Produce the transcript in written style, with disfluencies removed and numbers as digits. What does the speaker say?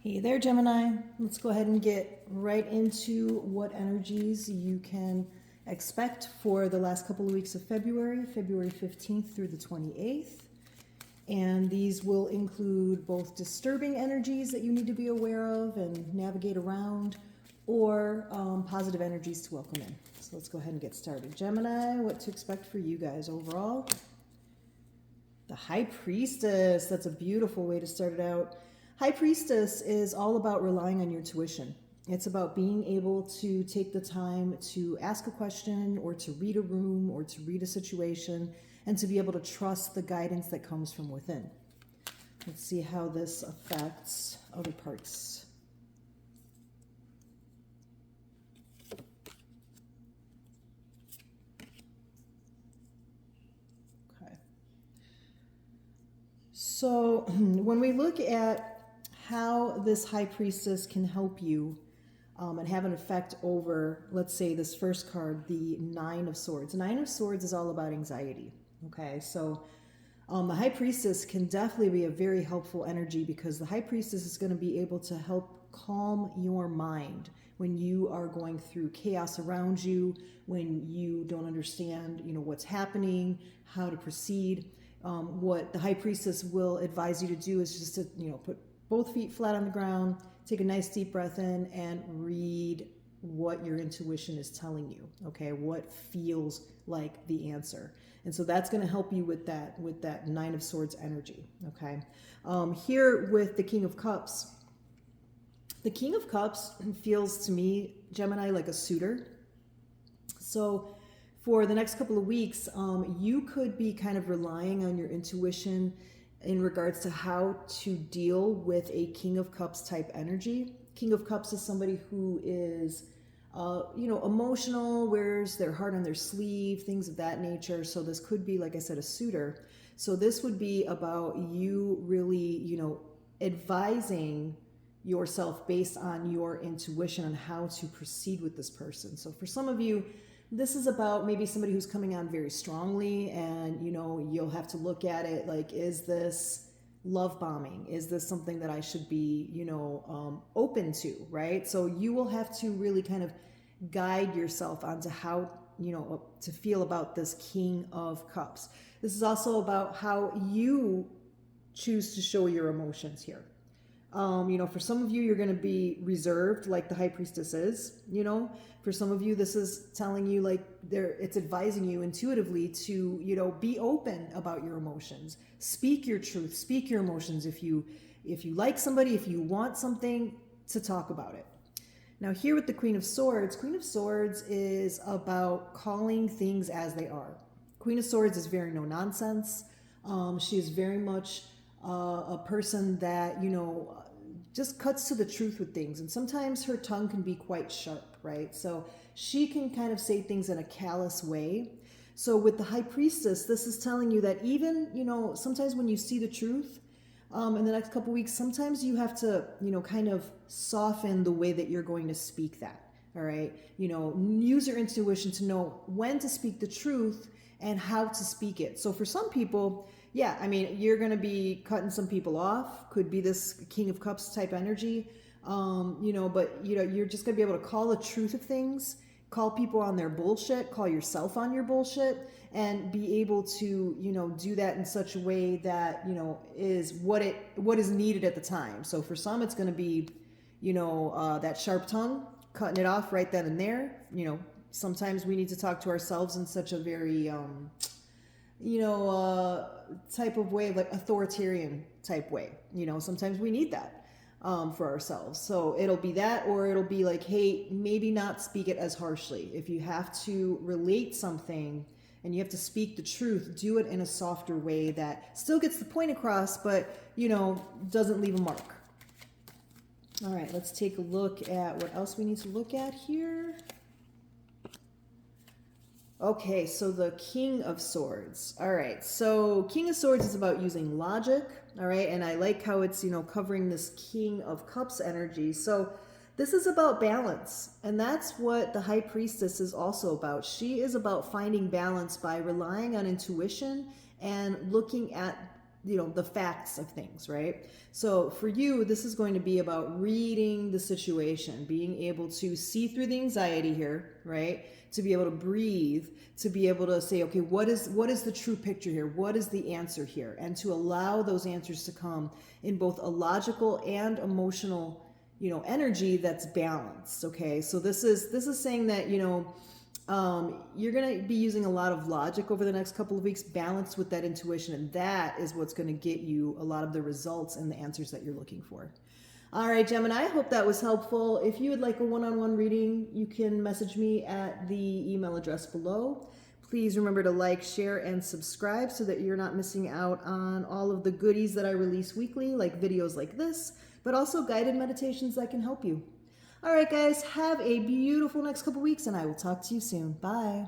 Hey there, Gemini. Let's go ahead and get right into what energies you can expect for the last couple of weeks of February, February 15th through the 28th. And these will include both disturbing energies that you need to be aware of and navigate around, or positive energies to welcome in. So let's go ahead and get started. Gemini, what to expect for you guys overall? The High Priestess. That's a beautiful way to start it out. High Priestess is all about relying on your intuition. It's about being able to take the time to ask a question or to read a room or to read a situation and to be able to trust the guidance that comes from within. Let's see how this affects other parts. Okay. So when we look at how this High Priestess can help you and have an effect over, let's say, this first card, the Nine of Swords. Nine of Swords is all about anxiety. Okay, so the High Priestess can definitely be a very helpful energy because the High Priestess is going to be able to help calm your mind when you are going through chaos around you, when you don't understand, what's happening, how to proceed. What the High Priestess will advise you to do is just to, put both feet flat on the ground, take a nice deep breath in, and read what your intuition is telling you. Okay, what feels like the answer. And so that's going to help you with that Nine of Swords energy. Okay, here with the King of Cups. The King of Cups feels to me, Gemini, like a suitor. So for the next couple of weeks, you could be kind of relying on your intuition in regards to how to deal with a King of Cups type energy. King of Cups is somebody who is, emotional, wears their heart on their sleeve, things of that nature. So this could be, like I said, a suitor. So this would be about you really, advising yourself based on your intuition on how to proceed with this person. So for some of you, this is about maybe somebody who's coming on very strongly, and you'll have to look at it like, is this love bombing? Is this something that I should be open to, right? So you will have to really kind of guide yourself onto how to feel about this King of Cups. This is also about how you choose to show your emotions here. For some of you, you're going to be reserved like the High Priestess is, for some of you, this is telling you like it's advising you intuitively to, be open about your emotions, speak your truth, speak your emotions. If you like somebody, if you want something, to talk about it. Now here with the Queen of Swords is about calling things as they are. Queen of Swords is very no nonsense. She is very much a person that, just cuts to the truth with things. And sometimes her tongue can be quite sharp, right? So she can kind of say things in a callous way. So with the High Priestess, this is telling you that even, sometimes when you see the truth in the next couple weeks, sometimes you have to, kind of soften the way that you're going to speak that, all right? Use your intuition to know when to speak the truth and how to speak it. So for some people, yeah, I mean, you're going to be cutting some people off. Could be this King of Cups type energy, but you're just going to be able to call the truth of things, call people on their bullshit, call yourself on your bullshit, and be able to, do that in such a way that, is what is needed at the time. So for some, it's going to be, that sharp tongue, cutting it off right then and there. Sometimes we need to talk to ourselves in such a very, type of way, like authoritarian type way. Sometimes we need that for ourselves. So it'll be that, or it'll be like, hey, maybe not speak it as harshly. If you have to relate something and you have to speak the truth, do it in a softer way that still gets the point across, but, doesn't leave a mark. All right, let's take a look at what else we need to look at here. Okay, so the King of Swords. All right, so King of Swords is about using logic, all right? And I like how it's, covering this King of Cups energy. So this is about balance, and that's what the High Priestess is also about. She is about finding balance by relying on intuition and looking at the facts of things, right? So for you, this is going to be about reading the situation, being able to see through the anxiety here, right? To be able to breathe, to be able to say, okay, what is the true picture here? What is the answer here? And to allow those answers to come in both a logical and emotional, energy that's balanced. Okay, so this is saying that you're going to be using a lot of logic over the next couple of weeks, balanced with that intuition, and that is what's going to get you a lot of the results and the answers that you're looking for. All right, Gemini, I hope that was helpful. If you would like a one-on-one reading, you can message me at the email address below. Please remember to like, share, and subscribe so that you're not missing out on all of the goodies that I release weekly, like videos like this, but also guided meditations that can help you. All right, guys, have a beautiful next couple weeks, and I will talk to you soon. Bye.